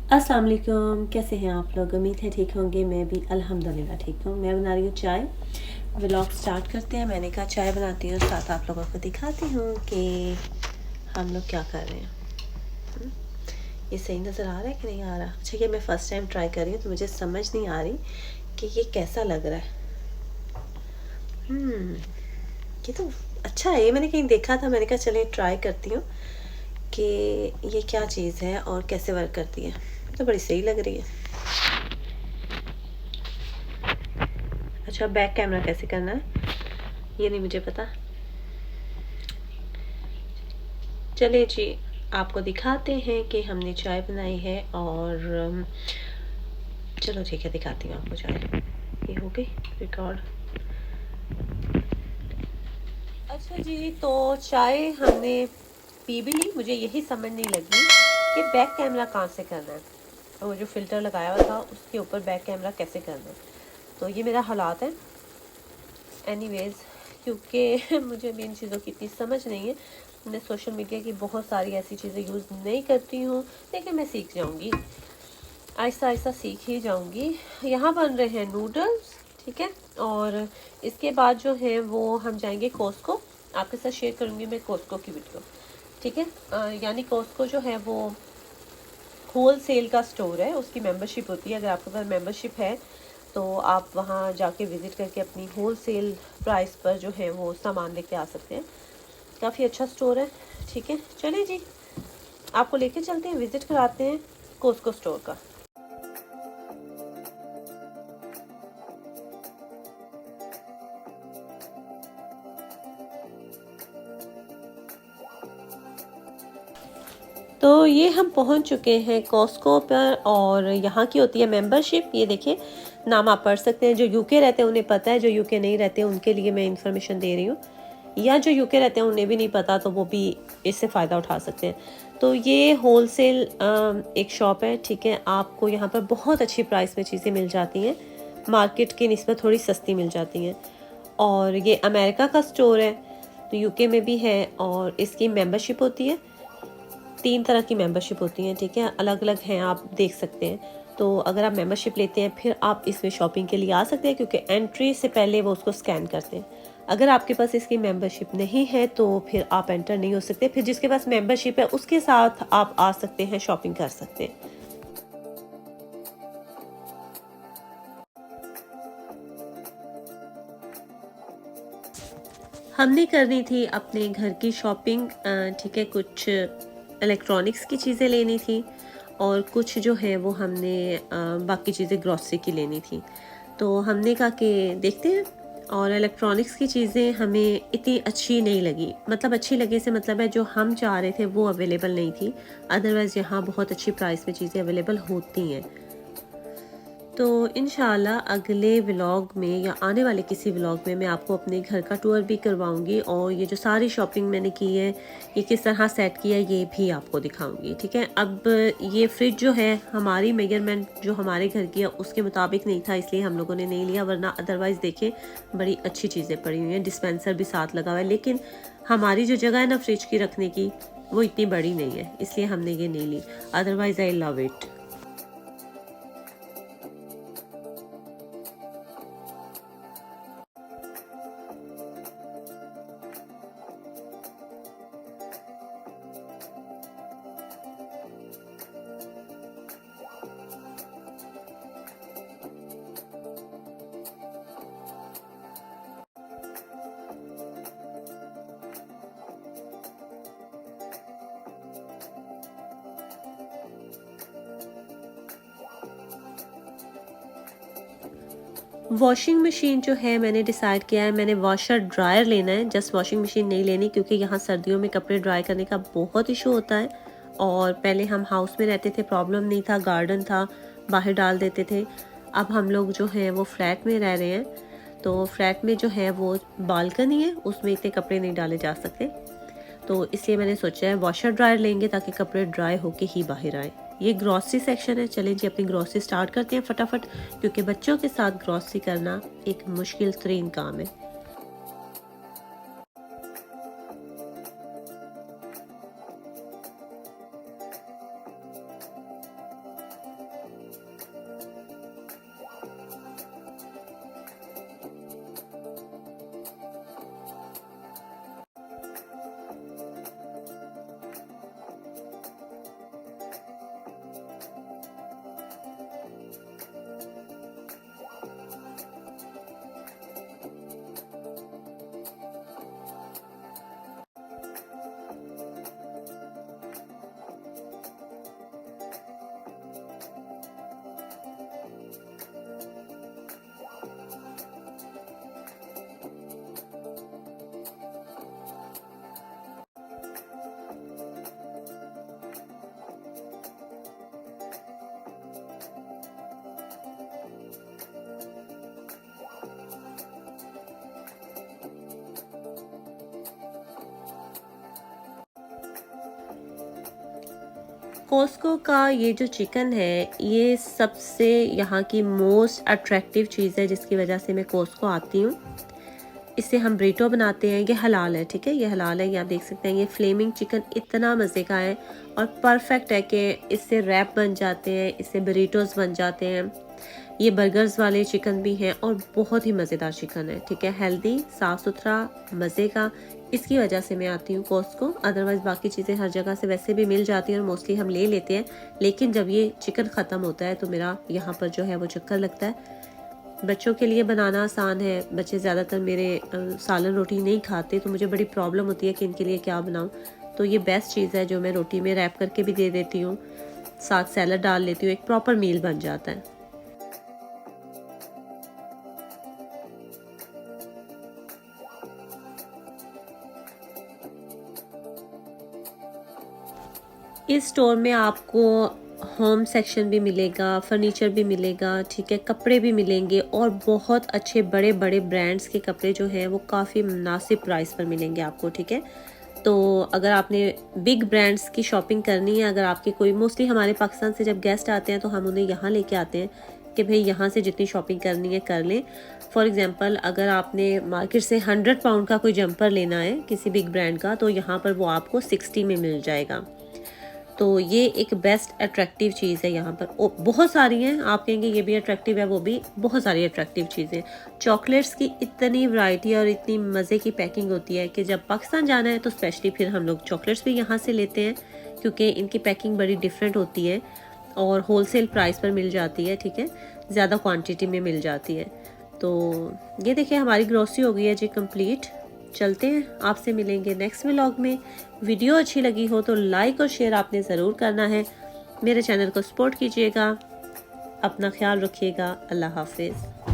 अस्सलाम वालेकुम, कैसे हैं आप लोग? उम्मीद है ठीक होंगे। मैं भी अल्हम्दुलिल्लाह ठीक हूँ। मैं बना रही हूँ चाय। व्लॉग स्टार्ट करते हैं। मैंने कहा चाय बनाती हूँ, साथ आप लोगों को दिखाती हूँ कि हम लोग क्या कर रहे हैं। हम्म, ये सही नज़र आ रहा है कि नहीं आ रहा? अच्छा, ये मैं फ़र्स्ट टाइम ट्राई कर रही हूँ तो मुझे समझ नहीं आ रही कि ये कैसा लग रहा है। ये तो अच्छा है। ये मैंने कहीं देखा था, मैंने कहा चलिए ट्राई करती हूँ कि ये क्या चीज़ है और कैसे वर्क करती है। तो बड़ी सही लग रही है। अच्छा, बैक कैमरा कैसे करना है ये नहीं मुझे पता। चलिए जी, आपको दिखाते हैं कि हमने चाय बनाई है और चलो ठीक है, दिखाती हूँ आपको चाय। ये हो गई रिकॉर्ड। अच्छा जी, तो चाय हमने पी भी ली। मुझे यही समझ नहीं लगी कि बैक कैमरा कहाँ से करना है। और वो जो फ़िल्टर लगाया हुआ था उसके ऊपर बैक कैमरा कैसे करना है। तो ये मेरा हालात है एनीवेज़, क्योंकि मुझे मेन चीज़ों की इतनी समझ नहीं है। मैं सोशल मीडिया की बहुत सारी ऐसी चीज़ें यूज़ नहीं करती हूँ, लेकिन मैं सीख जाऊँगी, आहिस्ता आहिस्ता सीख ही जाऊँगी। यहाँ बन रहे हैं नूडल्स, ठीक है। और इसके बाद जो है वो हम जाएंगे कॉस्को। आपके साथ शेयर करूँगी मैं कॉस्को की वीडियो, ठीक है। यानी कॉस्को जो है वो होल सेल का स्टोर है, उसकी मेंबरशिप होती है। अगर आपके पास मेंबरशिप है तो आप वहाँ जाके विज़िट करके अपनी होल सेल प्राइस पर जो है वो सामान लेके आ सकते हैं। काफ़ी अच्छा स्टोर है, ठीक है। चलिए जी, आपको लेके चलते हैं, विज़िट कराते हैं कॉस्को स्टोर का। तो ये हम पहुंच चुके हैं कॉस्को पर और यहाँ की होती है मेंबरशिप। ये देखिए, नाम आप पढ़ सकते हैं। जो यूके रहते हैं उन्हें पता है, जो यूके नहीं रहते उनके लिए मैं इन्फॉर्मेशन दे रही हूँ, या जो यूके रहते हैं उन्हें भी नहीं पता तो वो भी इससे फ़ायदा उठा सकते हैं। तो ये होल सेल एक शॉप है, ठीक है। आपको यहाँ पर बहुत अच्छी प्राइस में चीज़ें मिल जाती हैं, मार्केट की निस्बत थोड़ी सस्ती मिल जाती हैं। और ये अमेरिका का स्टोर है, तो यूके में भी है और इसकी मेंबरशिप होती है। 3 तरह की मेंबरशिप होती हैं, ठीक है। अलग अलग हैं, आप देख सकते हैं। तो अगर आप मेंबरशिप लेते हैं फिर आप इसमें शॉपिंग के लिए आ सकते हैं, क्योंकि एंट्री से पहले वो उसको स्कैन करते हैं। अगर आपके पास इसकी मेंबरशिप नहीं है तो फिर आप एंटर नहीं हो सकते। फिर जिसके पास मेंबरशिप है उसके साथ आप आ सकते हैं, शॉपिंग कर सकते हैं। हमने करनी थी अपने घर की शॉपिंग, ठीक है। कुछ इलेक्ट्रॉनिक्स की चीज़ें लेनी थी और कुछ जो है वो हमने बाकी चीज़ें ग्रॉसरी की लेनी थी। तो हमने कहा कि देखते हैं। और इलेक्ट्रॉनिक्स की चीज़ें हमें इतनी अच्छी नहीं लगी, मतलब अच्छी लगी से मतलब है जो हम चाह रहे थे वो अवेलेबल नहीं थी। अदरवाइज़ यहाँ बहुत अच्छी प्राइस में चीज़ें अवेलेबल होती हैं। तो इंशाल्लाह अगले व्लॉग में या आने वाले किसी व्लॉग में मैं आपको अपने घर का टूर भी करवाऊंगी और ये जो सारी शॉपिंग मैंने की है ये किस तरह सेट किया है ये भी आपको दिखाऊंगी, ठीक है। अब ये फ्रिज जो है हमारी मेजरमेंट जो हमारे घर की है उसके मुताबिक नहीं था, इसलिए हम लोगों ने नहीं लिया। वरना अदरवाइज़ देखें बड़ी अच्छी चीज़ें पड़ी हुई हैं, डिस्पेंसर भी साथ लगा हुआ है। लेकिन हमारी जो जगह है ना फ्रिज की रखने की, वो इतनी बड़ी नहीं है, इसलिए हमने ये नहीं ली। Otherwise I love it. Washing machine जो है मैंने डिसाइड किया है, मैंने वॉशर ड्रायर लेना है, जस्ट वॉशिंग मशीन नहीं लेनी, क्योंकि यहाँ सर्दियों में कपड़े ड्राई करने का बहुत इशू होता है। और पहले हम हाउस में रहते थे, प्रॉब्लम नहीं था, गार्डन था, बाहर डाल देते थे। अब हम लोग जो हैं वो फ्लैट में रह रहे हैं, तो फ्लैट में जो है वो बालकनी है, उसमें इतने कपड़े नहीं डाले जा सकते। तो इसलिए मैंने सोचा है वॉशर ड्रायर लेंगे ताकि कपड़े ड्राई होके ही बाहर आए। ये ग्रॉसरी सेक्शन है। चलें जी अपनी ग्रॉसरी स्टार्ट करते हैं फटाफट, क्योंकि बच्चों के साथ ग्रॉसरी करना एक मुश्किल तरीन काम है। कॉस्को का ये जो चिकन है ये सबसे यहाँ की मोस्ट अट्रैक्टिव चीज़ है, जिसकी वजह से मैं कॉस्को आती हूँ। इससे हम ब्रीटो बनाते हैं, ये हलाल है, ठीक है, ये हलाल है। ये आप देख सकते हैं, ये फ्लेमिंग चिकन इतना मज़े का है और परफेक्ट है कि इससे रैप बन जाते हैं, इससे बरीटोज़ बन जाते हैं। ये बर्गर्स वाले चिकन भी हैं और बहुत ही मज़ेदार चिकन है, ठीक है, हेल्दी, साफ़ सुथरा, मज़े का। इसकी वजह से मैं आती हूँ कॉस्को। अदरवाइज़ बाकी चीज़ें हर जगह से वैसे भी मिल जाती हैं और मोस्टली हम ले लेते हैं, लेकिन जब ये चिकन ख़त्म होता है तो मेरा यहाँ पर जो है वो चक्कर लगता है। बच्चों के लिए बनाना आसान है, बच्चे ज़्यादातर मेरे सालन रोटी नहीं खाते, तो मुझे बड़ी प्रॉब्लम होती है कि इनके लिए क्या बनाऊँ। तो ये बेस्ट चीज़ है जो मैं रोटी में रैप करके भी दे देती हूँ, साथ सैलड डाल लेती हूँ, एक प्रॉपर मील बन जाता है। इस स्टोर में आपको होम सेक्शन भी मिलेगा, फर्नीचर भी मिलेगा, ठीक है, कपड़े भी मिलेंगे और बहुत अच्छे बड़े बड़े ब्रांड्स के कपड़े जो हैं वो काफ़ी मुनासिब प्राइस पर मिलेंगे आपको, ठीक है। तो अगर आपने बिग ब्रांड्स की शॉपिंग करनी है, अगर आपके कोई, मोस्टली हमारे पाकिस्तान से जब गेस्ट आते हैं तो हम उन्हें यहाँ लेके आते हैं कि भाई यहाँ से जितनी शॉपिंग करनी है कर लें। फॉर एग्जांपल अगर आपने मार्केट से 100 पाउंड का कोई जंपर लेना है किसी बिग ब्रांड का, तो यहाँ पर वो आपको 60 में मिल जाएगा। तो ये एक बेस्ट अट्रैक्टिव चीज़ है यहाँ पर। बहुत सारी हैं, आप कहेंगे ये भी अट्रैक्टिव है, वो भी, बहुत सारी अट्रैक्टिव चीज़ें। चॉकलेट्स की इतनी वैरायटी और इतनी मज़े की पैकिंग होती है कि जब पाकिस्तान जाना है तो स्पेशली फिर हम लोग चॉकलेट्स भी यहाँ से लेते हैं, क्योंकि इनकी पैकिंग बड़ी डिफरेंट होती है और होलसेल प्राइस पर मिल जाती है, ठीक है, ज़्यादा क्वान्टिटी में मिल जाती है। तो ये देखिए हमारी ग्रोसरी हो गई है जी कंप्लीट। चलते हैं, आपसे मिलेंगे नेक्स्ट व्लॉग में। वीडियो अच्छी लगी हो तो लाइक और शेयर आपने ज़रूर करना है। मेरे चैनल को सपोर्ट कीजिएगा, अपना ख्याल रखिएगा। अल्लाह हाफिज़।